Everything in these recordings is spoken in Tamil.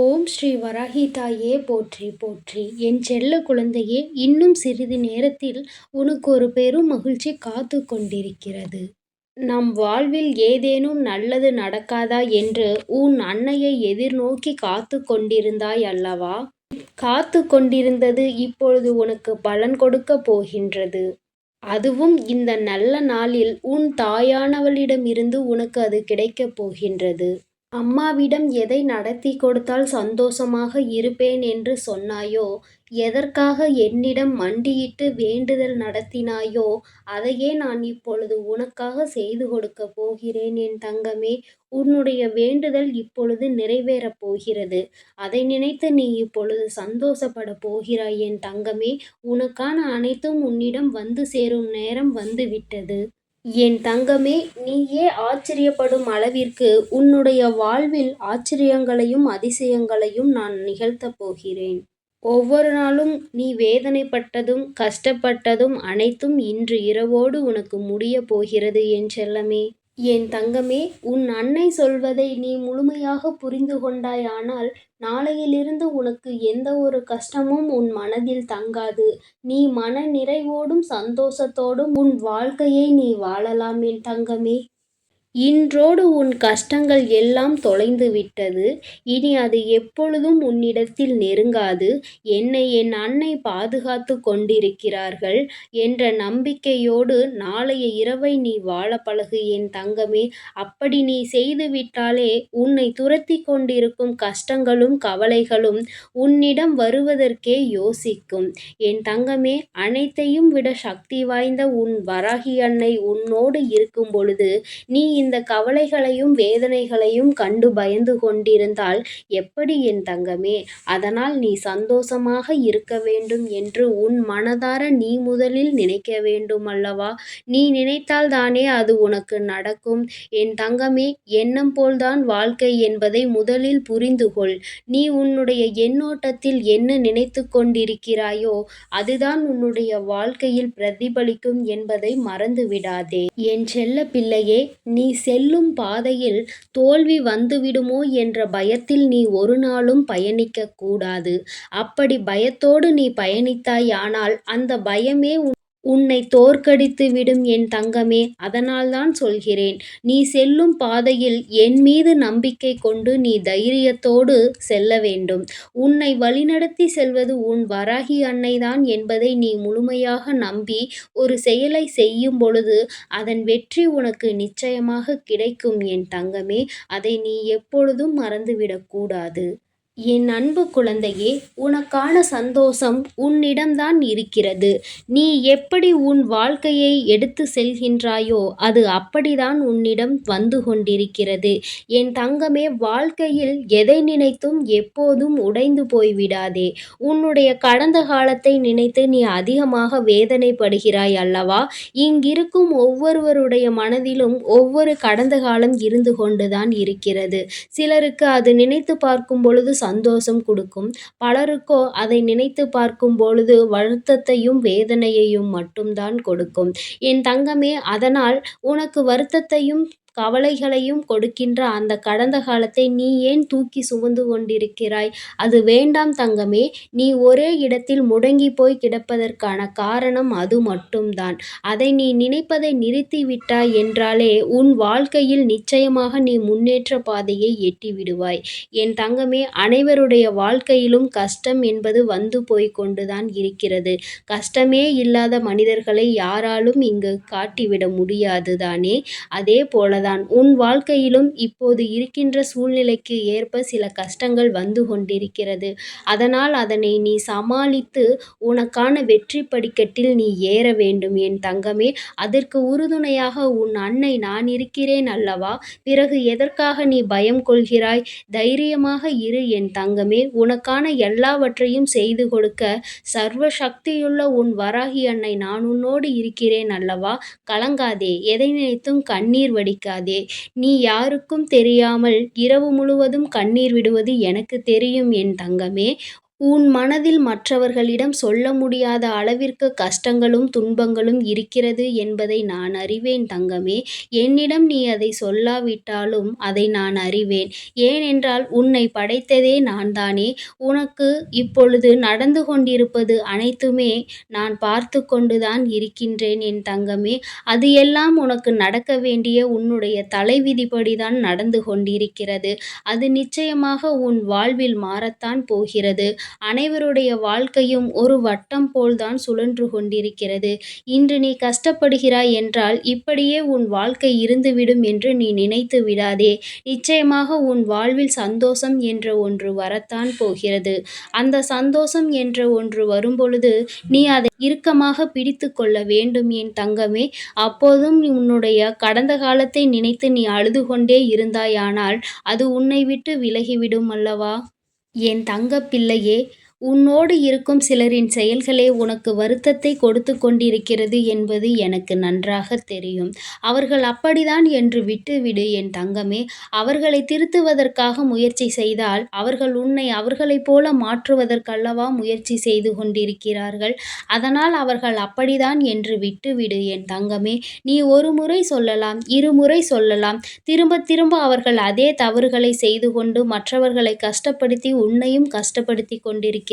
ஓம் ஸ்ரீ வராகி தாயே போற்றி போற்றி. என் செல்ல குழந்தையே, இன்னும் சிறிது நேரத்தில் உனக்கு ஒரு பெரும் மகிழ்ச்சி காத்து கொண்டிருக்கிறது. நம் வாழ்வில் ஏதேனும் நல்லது நடக்காதா என்று உன் அன்னையை எதிர்நோக்கி காத்து கொண்டிருந்தாய் அல்லவா? காத்து கொண்டிருந்தது இப்பொழுது உனக்கு பலன் கொடுக்கப் போகின்றது. அதுவும் இந்த நல்ல நாளில் உன் தாயானவளிடமிருந்து உனக்கு அது கிடைக்கப் போகின்றது. அம்மாவிடம் எதை நடத்தி கொடுத்தால் சந்தோஷமாக இருப்பேன் என்று சொன்னாயோ, எதற்காக என்னிடம் மண்டியிட்டு வேண்டுதல் நடத்தினாயோ, அதையே நான் இப்பொழுது உனக்காக செய்து கொடுக்கப் போகிறேன் என் தங்கமே. உன்னுடைய வேண்டுதல் இப்பொழுது நிறைவேறப் போகிறது. அதை நினைத்து நீ இப்பொழுது சந்தோஷப்படப் போகிறாய் என் தங்கமே. உனக்கான அனைத்தும் உன்னிடம் வந்து சேரும் நேரம் வந்துவிட்டது. என் தங்கமே, நீயே ஆச்சரியப்படும் அளவிற்கு உன்னுடைய வாழ்வில் ஆச்சரியங்களையும் அதிசயங்களையும் நான் நிகழ்த்தப் போகிறேன். ஒவ்வொரு நாளும் நீ வேதனைப்பட்டதும் கஷ்டப்பட்டதும் அனைத்தும் இன்று இரவோடு உனக்கு முடியப் போகிறது என் செல்லமே. என் தங்கமே, உன் அன்னை சொல்வதை நீ முழுமையாக புரிந்து கொண்டாயானால் நாளையிலிருந்து உனக்கு எந்த ஒரு கஷ்டமும் உன் மனதில் தங்காது. நீ மன நிறைவோடும் சந்தோஷத்தோடும் உன் வாழ்க்கையை நீ வாழலாம் என் தங்கமே. இன்றோடு உன் கஷ்டங்கள் எல்லாம் தொலைந்து விட்டது. இனி அது எப்பொழுதும் உன்னிடத்தில் நெருங்காது. என்னை என் அன்னை பாதுகாத்து கொண்டிருக்கிறார்கள் என்ற நம்பிக்கையோடு நாளைய இரவை நீ வாழ பழகு என் தங்கமே. அப்படி நீ செய்துவிட்டாலே உன்னை துரத்தி கொண்டிருக்கும் கஷ்டங்களும் கவலைகளும் உன்னிடம் வருவதற்கே யோசிக்கும். என் தங்கமே, அனைத்தையும் விட சக்தி வாய்ந்த உன் வராகி அன்னை உன்னோடு இருக்கும் பொழுது நீ இந்த கவலைகளையும் வேதனைகளையும் கண்டு பயந்து கொண்டிருந்தால் எப்படி என் தங்கமே? அதனால் நீ சந்தோஷமாக இருக்க வேண்டும் என்று உன் மனதார நீ முதலில் நினைக்க வேண்டும் அல்லவா? நீ நினைத்தால் தானே அது உனக்கு நடக்கும். என் தங்கமே, எண்ணம் போல்தான் வாழ்க்கை என்பதை முதலில் புரிந்து கொள். நீ உன்னுடைய எண்ணோட்டத்தில் என்ன நினைத்து கொண்டிருக்கிறாயோ அதுதான் உன்னுடைய வாழ்க்கையில் பிரதிபலிக்கும் என்பதை மறந்து விடாதே. என் செல்ல பிள்ளையே, நீ செல்லும் பாதையில் தோல்வி வந்துவிடுமோ என்ற பயத்தில் நீ ஒரு நாளும் பயணிக்கக் கூடாது. அப்படி பயத்தோடு நீ பயணித்தாயானால் அந்த பயமே உன்னை தோற்கடித்து விடும் என் தங்கமே. அதனால்தான் சொல்கிறேன், நீ செல்லும் பாதையில் என் மீது நம்பிக்கை கொண்டு நீ தைரியத்தோடு செல்ல வேண்டும். உன்னை வழிநடத்தி செல்வது உன் வராகி அன்னைதான் என்பதை நீ முழுமையாக நம்பி ஒரு செயலை செய்யும் பொழுது அதன் வெற்றி உனக்கு நிச்சயமாக கிடைக்கும் என் தங்கமே. அதை நீ எப்பொழுதும் மறந்துவிடக்கூடாது. என் அன்பு குழந்தையே, உனக்கான சந்தோஷம் உன்னிடம்தான் இருக்கிறது. நீ எப்படி உன் வாழ்க்கையை எடுத்து செல்கின்றாயோ அது அப்படிதான் உன்னிடம் வந்து கொண்டிருக்கிறது. என் தங்கமே, வாழ்க்கையில் எதை நினைத்தும் எப்போதும் உடைந்து போய்விடாதே. உன்னுடைய கடந்த காலத்தை நினைத்து நீ அதிகமாக வேதனைப்படுகிறாய் அல்லவா? இங்கிருக்கும் ஒவ்வொருவருடைய மனதிலும் ஒவ்வொரு கடந்த காலம் இருந்து கொண்டுதான் இருக்கிறது. சிலருக்கு அது நினைத்து பார்க்கும் பொழுது சந்தோஷம் கொடுக்கும். பலருக்கோ அதை நினைத்து பார்க்கும் பொழுது வருத்தத்தையும் வேதனையையும் மட்டும்தான் கொடுக்கும். என் தங்கமே, அதனால் உனக்கு வருத்தத்தையும் கவலைகளையும் கொடுக்கின்ற அந்த கடந்த காலத்தை நீ ஏன் தூக்கி சுமந்து கொண்டிருக்கிறாய்? அது வேண்டாம் தங்கமே. நீ ஒரே இடத்தில் முடங்கி போய் கிடப்பதற்கான காரணம் அது மட்டும்தான். அதை நீ நினைப்பதை நிறுத்திவிட்டாய் என்றாலே உன் வாழ்க்கையில் நிச்சயமாக நீ முன்னேற்ற பாதையை எட்டி விடுவாய். என் தங்கமே, அனைவருடைய வாழ்க்கையிலும் கஷ்டம் என்பது வந்து போய் கொண்டுதான் இருக்கிறது. கஷ்டமே இல்லாத மனிதர்களை யாராலும் இங்கு காட்டிவிட முடியாது தானே? அதே போலதான் உன் வாழ்க்கையிலும் இப்போது இருக்கின்ற சூழ்நிலைக்கு ஏற்ப சில கஷ்டங்கள் வந்து கொண்டிருக்கிறது. அதனால் அதனை நீ சமாளித்து உனக்கான வெற்றி படிக்கட்டில் நீ ஏற வேண்டும் என் தங்கமே. அதற்கு உறுதுணையாக உன் அன்னை நான் இருக்கிறேன் அல்லவா? பிறகு எதற்காக நீ பயம் கொள்கிறாய்? தைரியமாக இரு என் தங்கமே. உனக்கான எல்லாவற்றையும் செய்து கொடுக்க சர்வ சக்தியுள்ள உன் வராகி அன்னை நான் உன்னோடு இருக்கிறேன் அல்லவா? கலங்காதே. எதை நினைத்தும் கண்ணீர் வடிக்காதே. நீ யாருக்கும் தெரியாமல் இரவு முழுவதும் கண்ணீர் விடுவது எனக்கு தெரியும் என் தங்கமே. உன் மனதில் மற்றவர்களிடம் சொல்ல முடியாத அளவிற்கு கஷ்டங்களும் துன்பங்களும் இருக்கிறது என்பதை நான் அறிவேன் தங்கமே. என்னிடம் நீ அதை சொல்லாவிட்டாலும் அதை நான் அறிவேன். ஏனென்றால் உன்னை படைத்ததே நான் தானே. உனக்கு இப்பொழுது நடந்து கொண்டிருப்பது அனைத்துமே நான் பார்த்து கொண்டுதான் இருக்கின்றேன் என் தங்கமே. அது எல்லாம் உனக்கு நடக்க வேண்டிய உன்னுடைய தலைவிதிப்படிதான் நடந்து கொண்டிருக்கிறது. அது நிச்சயமாக உன் வாழ்வில் மாறத்தான் போகிறது. அனைவருடைய வாழ்க்கையும் ஒரு வட்டம் போல்தான் சுழன்று கொண்டிருக்கிறது. இன்று நீ கஷ்டப்படுகிறாய் என்றால் இப்படியே உன் வாழ்க்கை இருந்துவிடும் என்று நீ நினைத்து விடாதே. நிச்சயமாக உன் வாழ்வில் சந்தோஷம் என்ற ஒன்று வரத்தான் போகிறது. அந்த சந்தோஷம் என்ற ஒன்று வரும்பொழுது நீ அதை இறுக்கமாக பிடித்து கொள்ள வேண்டும் என் தங்கமே. அப்போதும் உன்னுடைய கடந்த காலத்தை நினைத்து நீ அழுது கொண்டே இருந்தாயானால் அது உன்னை விட்டு விலகிவிடும் அல்லவா? என் தங்கப் பிள்ளையே, உன்னோடு இருக்கும் சிலரின் செயல்களே உனக்கு வருத்தத்தை கொடுத்து கொண்டிருக்கிறது என்பது எனக்கு நன்றாகத் தெரியும். அவர்கள் அப்படிதான் என்று விட்டுவிடு என் தங்கமே. அவர்களை திருத்துவதற்காக முயற்சி செய்தால் அவர்கள் உன்னை அவர்களைப் போல மாற்றுவதற்கல்லவா முயற்சி செய்து கொண்டிருக்கிறார்கள். அதனால் அவர்கள் அப்படிதான் என்று விட்டுவிடு என் தங்கமே. நீ ஒரு முறை சொல்லலாம், இருமுறை சொல்லலாம். திரும்ப திரும்ப அவர்கள் அதே தவறுகளை செய்து கொண்டு மற்றவர்களை கஷ்டப்படுத்தி உன்னையும் கஷ்டப்படுத்தி கொண்டிருக்கிறார்கள்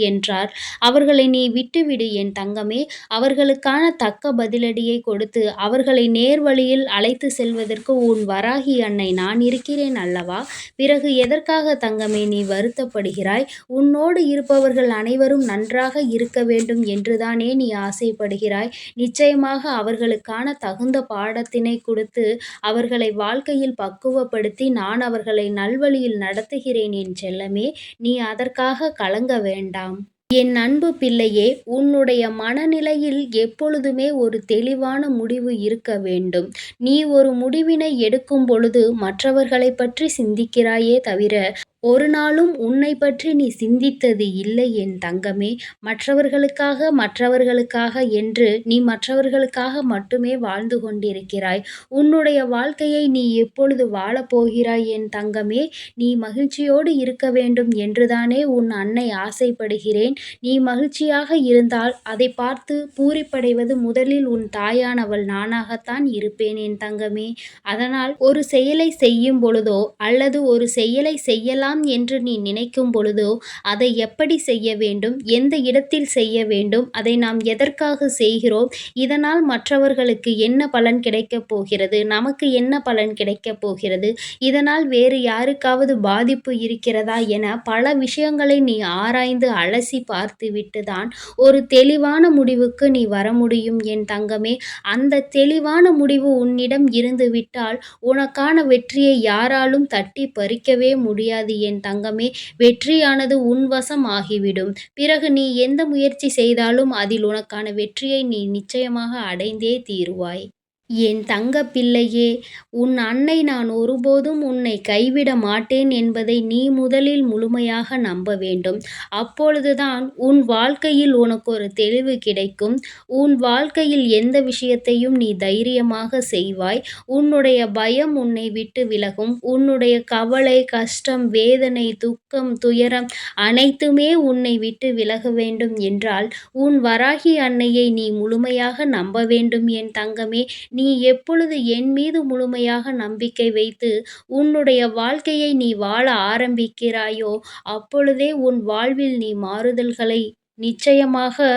என்றார். அவர்களை நீ விட்டுவிடு என் தங்கமே. அவர்களுக்கான தக்க பதிலடியை கொடுத்து அவர்களை நேர்வழியில் அழைத்து செல்வதற்கு உன் வராகி அன்னை நான் இருக்கிறேன் அல்லவா? பிறகு எதற்காக தங்கமே நீ வருத்தப்படுகிறாய்? உன்னோடு இருப்பவர்கள் அனைவரும் நன்றாக இருக்க வேண்டும் என்றுதானே நீ ஆசைப்படுகிறாய்? நிச்சயமாக அவர்களுக்கான தகுந்த பாடத்தினை கொடுத்து அவர்களை வாழ்க்கையில் பக்குவப்படுத்தி நான் அவர்களை நல்வழியில் நடத்துகிறேன் என் செல்லமே. நீ அதற்காக கலங்க வேண்டாம். என் அன்பு பிள்ளையே, உன்னுடைய மனநிலையில் எப்பொழுதுமே ஒரு தெளிவான முடிவு இருக்க வேண்டும். நீ ஒரு முடிவினை எடுக்கும் பொழுது மற்றவர்களைப் பற்றி சிந்திக்கிறாயே தவிர ஒரு நாளும் உன்னை பற்றி நீ சிந்தித்தது இல்லை என் தங்கமே. மற்றவர்களுக்காக மற்றவர்களுக்காக என்று நீ மற்றவர்களுக்காக மட்டுமே வாழ்ந்து கொண்டிருக்கிறாய். உன்னுடைய வாழ்க்கையை நீ எப்பொழுது வாழப்போகிறாய் என் தங்கமே? நீ மகிழ்ச்சியோடு இருக்க வேண்டும் என்றுதானே உன் அன்னை ஆசைப்படுகிறேன். நீ மகிழ்ச்சியாக இருந்தால் அதை பார்த்து பூரிப்படைவது முதலில் உன் தாயானவள் நானாகத்தான் இருப்பேன் என் தங்கமே. அதனால் ஒரு செயலை செய்யும் பொழுதோ அல்லது ஒரு செயலை செய்யலாம் என்று நீ நினைக்கும் பொழுதோ அதை எப்படி செய்ய வேண்டும், எந்த இடத்தில் செய்ய வேண்டும், அதை நாம் எதற்காக செய்கிறோம், இதனால் மற்றவர்களுக்கு என்ன பலன் கிடைக்கப் போகிறது, நமக்கு என்ன பலன் கிடைக்கப் போகிறது, இதனால் வேறு யாருக்காவது பாதிப்பு இருக்கிறதா என பல விஷயங்களை நீ ஆராய்ந்து அலசி பார்த்துவிட்டு தான் ஒரு தெளிவான முடிவுக்கு நீ வர முடியும் என் தங்கமே. அந்த தெளிவான முடிவு உன்னிடம் இருந்து விட்டால் உனக்கான வெற்றியை யாராலும் தட்டி பறிக்கவே முடியாது என் தங்கமே. வெற்றியானது உன் வசம் ஆகிவிடும். பிறகு நீ எந்த முயற்சி செய்தாலும் அதில் உனக்கான வெற்றியை நீ நிச்சயமாக அடைந்தே தீருவாய். என் தங்கப் பிள்ளையே, உன் அன்னை நான் ஒருபோதும் உன்னை கைவிட மாட்டேன் என்பதை நீ முதலில் முழுமையாக நம்ப வேண்டும். அப்பொழுதுதான் உன் வாழ்க்கையில் உனக்கு ஒரு தெளிவு கிடைக்கும். உன் வாழ்க்கையில் எந்த விஷயத்தையும் நீ தைரியமாக செய்வாய். உன்னுடைய பயம் உன்னை விட்டு விலகும். உன்னுடைய கவலை, கஷ்டம், வேதனை, துக்கம், துயரம் அனைத்துமே உன்னை விட்டு விலக வேண்டும் என்றால் உன் வராகி அன்னையை நீ முழுமையாக நம்ப வேண்டும் என் தங்கமே. நீ எப்பொழுது என் மீது முழுமையாக நம்பிக்கை வைத்து உன்னுடைய வாழ்க்கையை நீ வாழ ஆரம்பிக்கிறாயோ அப்பொழுதே உன் வாழ்வில் நீ மாறுதல்களை நிச்சயமாக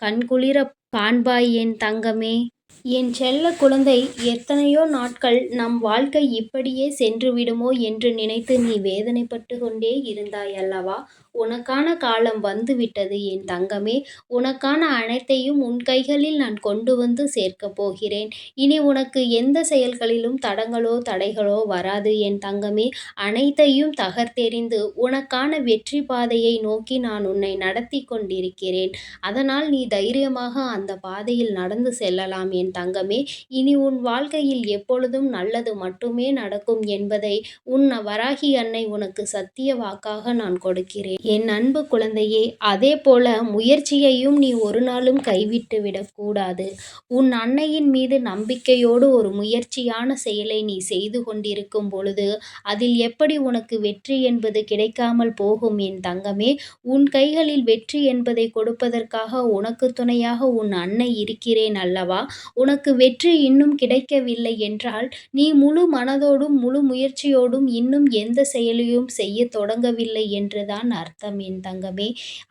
கண்குளிர காண்பாய் என் தங்கமே. என் செல்ல குழந்தை, எத்தனையோ நாட்கள் நம் வாழ்க்கை இப்படியே சென்று விடுமோ என்று நினைத்து நீ வேதனைப்பட்டு கொண்டே இருந்தாய் அல்லவா? உனக்கான காலம் வந்துவிட்டது என் தங்கமே. உனக்கான அனைத்தையும் உன் கைகளில் நான் கொண்டு வந்து சேர்க்கப் போகிறேன். இனி உனக்கு எந்த செயல்களிலும் தடங்களோ தடைகளோ வராது என் தங்கமே. அனைத்தையும் தகர்த்தெறிந்து உனக்கான வெற்றி பாதையை நோக்கி நான் உன்னை நடத்தி கொண்டிருக்கிறேன். அதனால் நீ தைரியமாக அந்த பாதையில் நடந்து செல்லலாம் என் தங்கமே. இனி உன் வாழ்க்கையில் எப்பொழுதும் நல்லது மட்டுமே நடக்கும் என்பதை உன் வராகி அன்னை உனக்கு சத்திய வாக்காக நான் கொடுக்கிறேன். என் அன்பு குழந்தையே, அதேபோல முயற்சியையும் நீ ஒரு நாளும் கைவிட்டு விடக்கூடாது. உன் அன்னையின் மீது நம்பிக்கையோடு ஒரு முயற்சியான செயலை நீ செய்து கொண்டிருக்கும் பொழுது, அதில் எப்படி உனக்கு வெற்றி என்பது கிடைக்காமல் போகும் என் தங்கமே. உன் கைகளில் வெற்றி என்பதை கொடுப்பதற்காக உனக்கு துணையாக உன் அன்னை இருக்கிறேன் அல்லவா? உனக்கு வெற்றி இன்னும் கிடைக்கவில்லை என்றால், நீ முழு மனதோடும் முழு முயற்சியோடும் இன்னும் எந்த செயலையும் செய்யத் தொடங்கவில்லை என்றுதான் அர்த்தம் என் தங்கமே.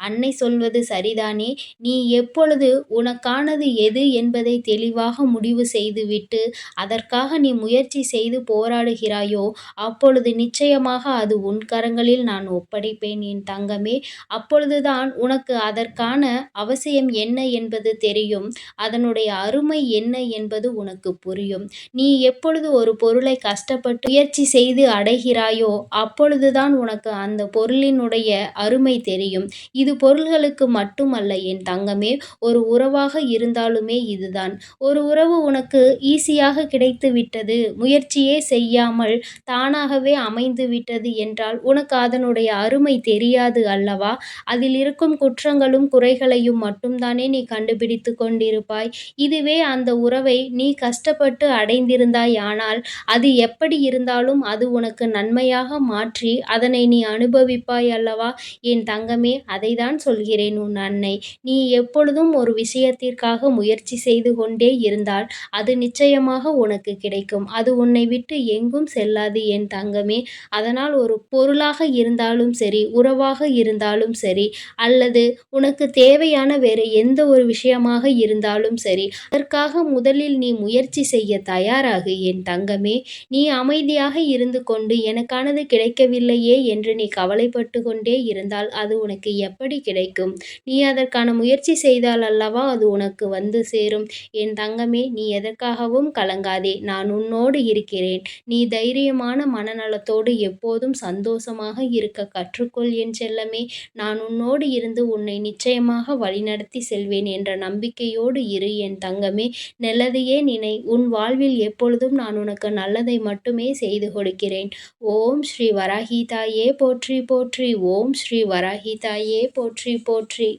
அன்னை சொல்வது சரிதானே. நீ எப்பொழுது உனக்கானது எது என்பதை தெளிவாக முடிவு செய்துவிட்டு அதற்காக நீ முயற்சி செய்து போராடுகிறாயோ, அப்பொழுது நிச்சயமாக அது உன் கரங்களில் நான் ஒப்படைப்பேன் என் தங்கமே. அப்பொழுதுதான் உனக்கு அதற்கான அவசியம் என்ன என்பது தெரியும். அதனுடைய அருமை என்ன என்பது உனக்கு புரியும். நீ எப்பொழுது ஒரு பொருளை கஷ்டப்பட்டு முயற்சி செய்து அடைகிறாயோ, அப்பொழுதுதான் உனக்கு அந்த பொருளினுடைய அருமை தெரியும். இது பொருள்களுக்கு மட்டுமல்ல என் தங்கமே, ஒரு உறவாக இருந்தாலுமே இதுதான். ஒரு உறவு உனக்கு ஈஸியாக கிடைத்து விட்டது, முயற்சியே செய்யாமல் தானாகவே அமைந்து விட்டது என்றால் உனக்கு அதனுடைய அருமை தெரியாது அல்லவா? அதில் இருக்கும் குற்றங்களும் குறைகளையும் மட்டும்தானே நீ கண்டுபிடித்து கொண்டிருப்பாய். இதுவே அந்த உறவை நீ கஷ்டப்பட்டு அடைந்திருந்தாய் ஆனால், அது எப்படி இருந்தாலும் அது உனக்கு நன்மையாக மாற்றி அதனை நீ அனுபவிப்பாய் அல்லவா? என் தங்கமே, அதைதான் சொல்கிறேன் உன் அன்னை. நீ எப்பொழுதும் ஒரு விஷயத்திற்காக முயற்சி செய்து கொண்டே இருந்தால் அது நிச்சயமாக உனக்கு கிடைக்கும். அது உன்னை விட்டு எங்கும் செல்லாது என் தங்கமே. அதனால் ஒரு பொருளாக இருந்தாலும் சரி, உறவாக இருந்தாலும் சரி, அல்லது உனக்கு தேவையான வேறு எந்த ஒரு விஷயமாக இருந்தாலும் சரி, அதற்காக முதலில் நீ முயற்சி செய்ய தயாராகு என் தங்கமே. நீ அமைதியாக இருந்து கொண்டு எனக்கானது கிடைக்கவில்லையே என்று நீ கவலைப்பட்டு கொண்டே இருந்தால் அது உனக்கு எப்படி கிடைக்கும்? நீ அதற்கான முயற்சி செய்தால் அல்லவா அது உனக்கு வந்து சேரும். என் தங்கமே, நீ எதற்காகவும் கலங்காதே. நான் உன்னோடு இருக்கிறேன். நீ தைரியமான மனநலத்தோடு எப்போதும் சந்தோஷமாக இருக்க கற்றுக்கொள் என் செல்லமே. நான் உன்னோடு இருந்து உன்னை நிச்சயமாக வழிநடத்தி செல்வேன் என்ற நம்பிக்கையோடு இரு என் தங்கமே. நல்லதையே நினை. உன் வாழ்வில் எப்பொழுதும் நான் உனக்கு நல்லதை மட்டுமே செய்து கொடுக்கிறேன். ஓம் ஸ்ரீ வராகி தாயே போற்றி போற்றி. ஓம் ஸ்ரீ வராகி தாயே போற்றி போற்றி.